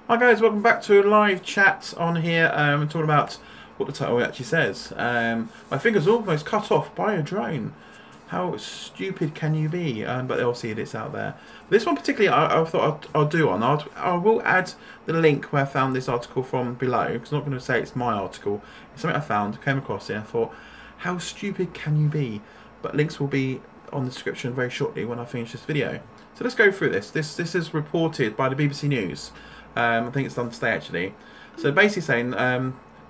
Hi guys, welcome back to a live chat on here. Talking about what the title actually says. My finger's almost cut off by a drone. How stupid can you be? But they'll see it's out there. This one particularly, I thought I'll do on. I will add the link where I found this article from below, because I'm not going to say it's my article. It's something I found, came across it, and I thought, how stupid can you be? But links will be on the description very shortly when I finish this video. So let's go through this. This is reported by the BBC News. I think it's done today actually. So basically saying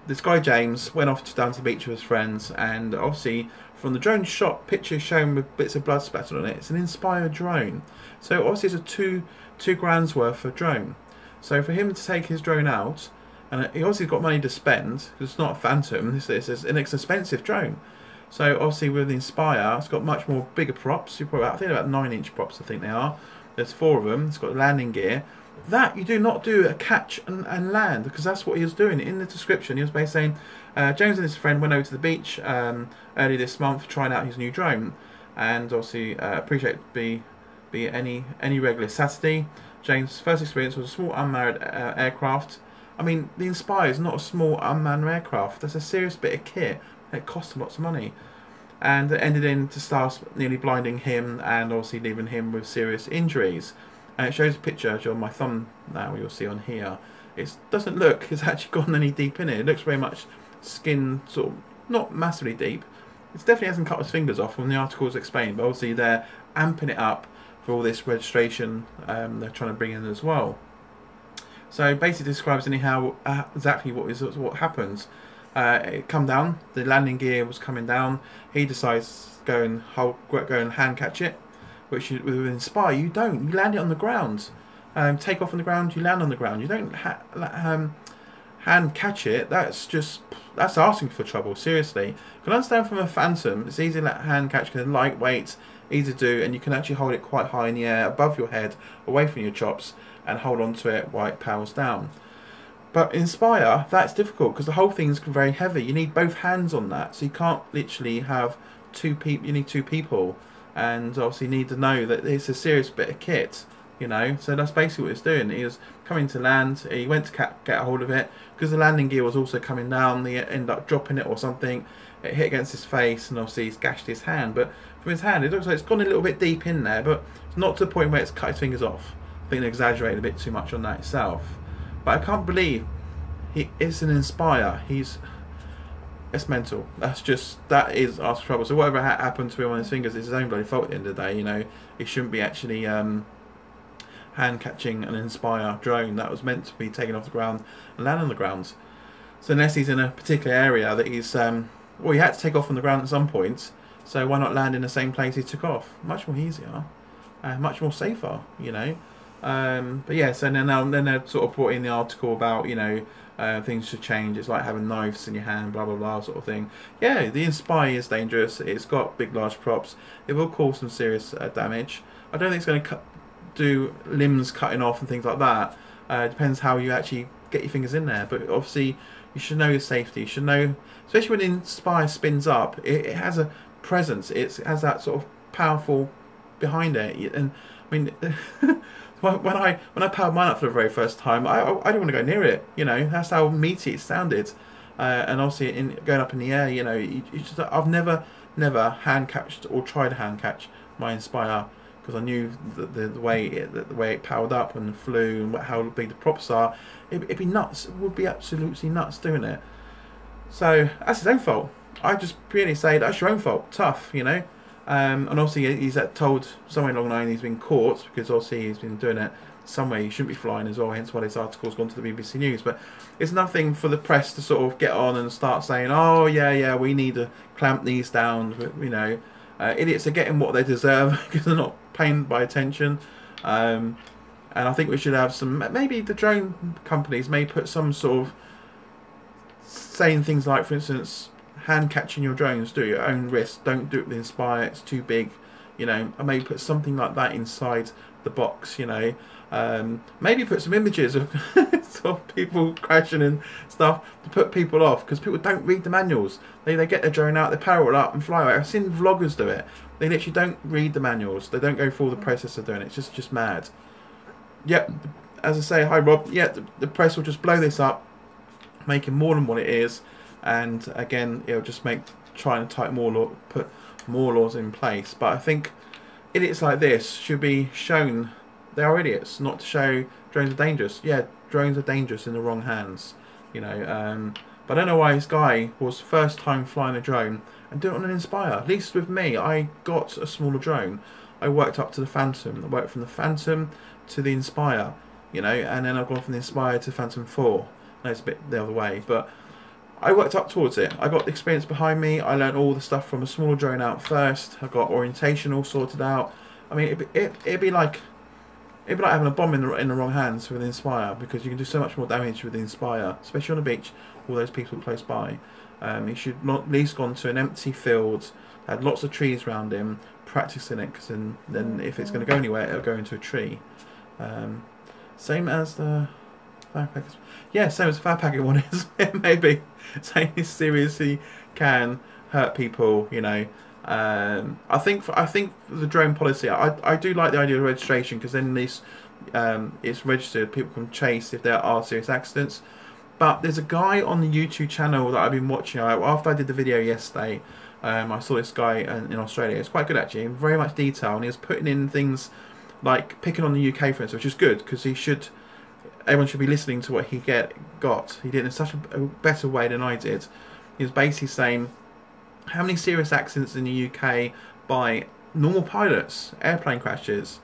this guy James went off down to the beach with his friends, and obviously from the drone shot, pictures shown with bits of blood spattered on it. It's an Inspire drone, so obviously it's a two grand's worth of drone. So for him to take his drone out, and he obviously got money to spend because it's not a Phantom. This is an expensive drone. So obviously with the Inspire, it's got much more bigger props. I think about 9-inch props. I think they are. There's 4 of them. It's got landing gear. That you do not do a catch and land, because that's what he was doing. In the description, he was basically saying James and his friend went over to the beach early this month trying out his new drone, and obviously appreciate be any regular Saturday. James' first experience was a small unmanned aircraft. I mean, the Inspire is not a small unmanned aircraft. That's a serious bit of kit. It cost lots of money, and it ended in to stars nearly blinding him and obviously leaving him with serious injuries. And it shows a picture on my thumb now, you'll see on here. It doesn't look, it's actually gone any deep in it. It looks very much skin, sort of, not massively deep. It definitely hasn't cut his fingers off when the article's explained, but obviously they're amping it up for all this registration they're trying to bring in as well. So basically describes anyhow exactly what happens. It come down, the landing gear was coming down, he decides to go and hand catch it. Which with Inspire you don't. You land it on the ground. Take off on the ground. You land on the ground. You don't hand catch it. That's asking for trouble. Seriously. You can understand from a Phantom, it's easy to let hand catch because it's lightweight, easy to do, and you can actually hold it quite high in the air above your head, away from your chops, and hold on to it while it powers down. But Inspire, that's difficult because the whole thing's very heavy. You need both hands on that, so you can't literally have two people. You need 2 people. And obviously need to know that it's a serious bit of kit, you know. So that's basically what he's doing. He was coming to land. He went to get a hold of it because the landing gear was also coming down. He ended up dropping it or something. It hit against his face, and obviously he's gashed his hand. But from his hand, it looks like it's gone a little bit deep in there, but it's not to the point where it's cut his fingers off. I think they exaggerated a bit too much on that itself. But I can't believe it's an Inspire. It's mental. That is our trouble. So whatever happened to him on his fingers is his own bloody fault at the end of the day. You know, he shouldn't be actually hand catching an Inspire drone that was meant to be taken off the ground and land on the ground. So unless he's in a particular area that he's he had to take off on the ground at some point. So why not land in the same place he took off? Much more easier, much more safer. You know. But yeah, so then they're sort of brought in the article about, you know, things should change. It's like having knives in your hand, blah blah blah, sort of thing. Yeah, the Inspire is dangerous. It's got big, large props. It will cause some serious damage. I don't think it's going to do limbs cutting off and things like that. It depends how you actually get your fingers in there. But obviously, you should know your safety. You should know, especially when the Inspire spins up. It has a presence. It has that sort of powerful behind it. And I mean. When I powered mine up for the very first time, I didn't want to go near it. You know, that's how meaty it sounded. And obviously, going up in the air, you know, I've never hand catched or tried to hand catch my Inspire because I knew the way it powered up and flew and how big the props are. It'd be nuts. It would be absolutely nuts doing it. So that's his own fault. I just purely say that's your own fault. Tough, you know. And obviously he's told somewhere along the line he's been caught because obviously he's been doing it somewhere he shouldn't be flying as well, hence why this article's gone to the BBC News. But it's nothing for the press to sort of get on and start saying, oh yeah, we need to clamp these down, you know. Idiots are getting what they deserve because they're not paying by attention. And I think we should have some, maybe the drone companies may put some sort of saying things like, for instance, hand catching your drones, do it at your own risk. Don't do it with Inspire, it's too big. You know, I may put something like that inside the box, you know. Maybe put some images of sort of people crashing and stuff to put people off, because people don't read the manuals. They get their drone out, they power it up and fly away. I've seen vloggers do it. They literally don't read the manuals. They don't go through all the process of doing it. It's just mad. Yep. as I say, hi Rob. Yeah, the press will just blow this up, make it more than what it is, and again, it'll just try and type more law, put more laws in place. But I think idiots like this should be shown they are idiots, not to show drones are dangerous. Yeah, drones are dangerous in the wrong hands, you know. But I don't know why this guy was first time flying a drone and do it on an Inspire. At least with me, I got a smaller drone. I worked up to the Phantom. I worked from the Phantom to the Inspire, you know, and then I've gone from the Inspire to Phantom 4. No, it's a bit the other way, but I worked up towards it. I got the experience behind me. I learned all the stuff from a smaller drone out first. I got orientation all sorted out. I mean, it'd be like having a bomb in the wrong hands with the Inspire, because you can do so much more damage with the Inspire, especially on the beach. All those people close by. He should not at least gone to an empty field, had lots of trees around him, practicing it, because then if it's going to go anywhere, it'll go into a tree. Same as the firepackers. Yeah, same as the firepacker one is. Maybe saying this seriously can hurt people. You know, I think the drone policy. I do like the idea of registration, because then this it's registered. People can chase if there are serious accidents. But there's a guy on the YouTube channel that I've been watching. After I did the video yesterday, I saw this guy in Australia. It's quite good actually, in very much detail, and he was putting in things like picking on the UK, for instance, which is good, because everyone should be listening to what he got. He did it in such a better way than I did. He was basically saying how many serious accidents in the UK by normal pilots, airplane crashes,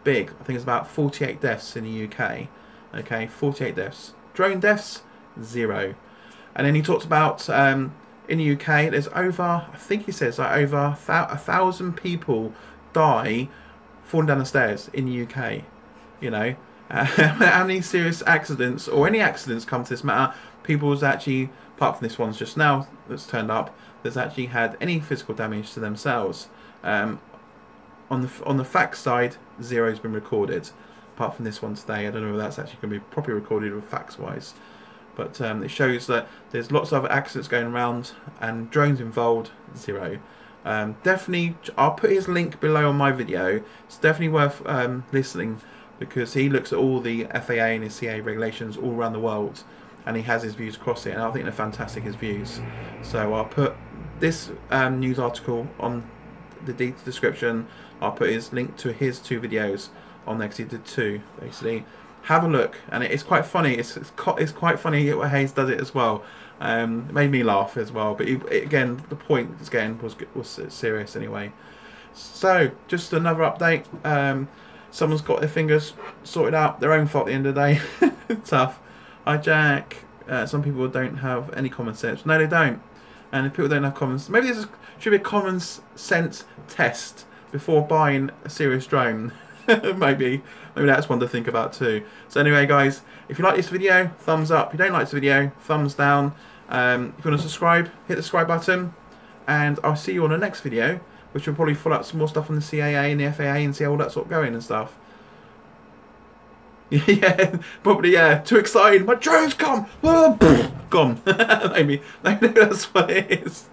big. I think it's about 48 deaths in the UK. Okay, 48 deaths. Drone deaths, 0. And then he talked about in the UK, there's over, I think he says, like over 1,000 people die falling down the stairs in the UK. You know, how many serious accidents or any accidents come to this matter? People's actually, apart from this one's just now that's turned up, that's actually had any physical damage to themselves. On the facts side, 0's been recorded. Apart from this one today, I don't know whether that's actually going to be properly recorded with facts wise, but it shows that there's lots of accidents going around and drones involved, 0. Definitely, I'll put his link below on my video. It's definitely worth listening, because he looks at all the FAA and the CA regulations all around the world, and he has his views across it, and I think they're fantastic, his views. So I'll put this news article on the description. I'll put his link to his 2 videos on there, because he did 2 basically. Have a look, and it's quite funny. It's quite funny what Hayes does it as well. It made me laugh as well. But again, the point again was serious anyway. So just another update. Someone's got their fingers sorted out. Their own fault at the end of the day. Tough. Hi Jack. Some people don't have any common sense. No, they don't. And if people don't have common sense, maybe this should be a common sense test before buying a serious drone. maybe that's one to think about too. So anyway guys, if you like this video, thumbs up. If you don't like this video, thumbs down. If you want to subscribe, hit the subscribe button, and I'll see you on the next video, which will probably follow up some more stuff on the CAA and the FAA and see how all that sort of going and stuff. Yeah, probably, yeah, too excited, my drone's come! Gone. maybe that's what it is.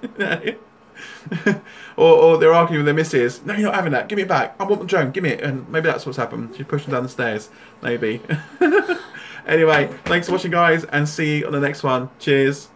or they're arguing with their missus. No, you're not having that. Give me it back. I want the drone. Give me it. And maybe that's what's happened. She's pushing down the stairs. Maybe. Anyway, thanks for watching, guys, and see you on the next one. Cheers.